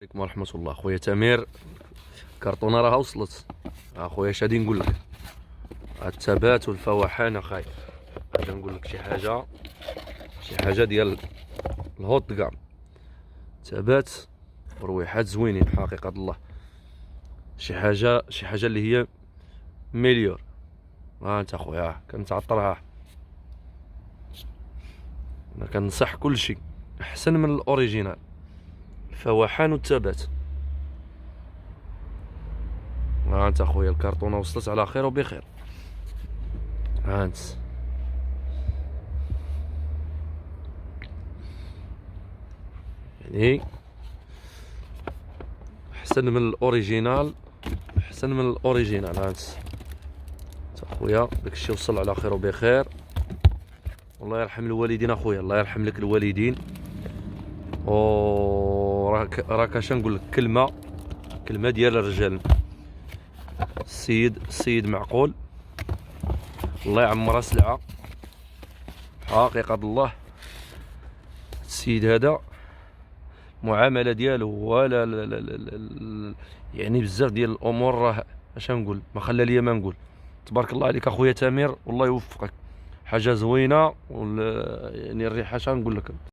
عليكم ورحمة الله. خويا تامر، الكرتونة راها وصلت. اخويا اش غادي نقول لك؟ الثبات والفواحان اخاي. غادي نقول لك شي حاجة ديال الهوت كام. ثبات ورويحات زوينين حقيقة الله. شي حاجة اللي هي مليور. ها انت اخويا كنتعطرها. انا كنصح كل شيء احسن من الاوريجينال، الفواحان والثبات. ها انت اخويا الكرتونة وصلت على خير وبخير. ها انت يعني احسن من الاوريجينال، احسن من الاوريجينال. ها انت اخويا داكشي وصل على خير وبخير. الله يرحم الوالدين اخويا، الله يرحم لك الوالدين. او راك اش نقول لك، كلمه ديال الرجال. السيد معقول، الله يعمرها سلعه حقيقه الله. السيد هذا المعامله ديالو ولا لا لا لا لا، يعني بزاف ديال الامور راه اش نقول، ما خلى ليا ما نقول. تبارك الله عليك اخويا تامر، والله يوفقك. حاجه زوينه يعني الريحه اش نقول لك.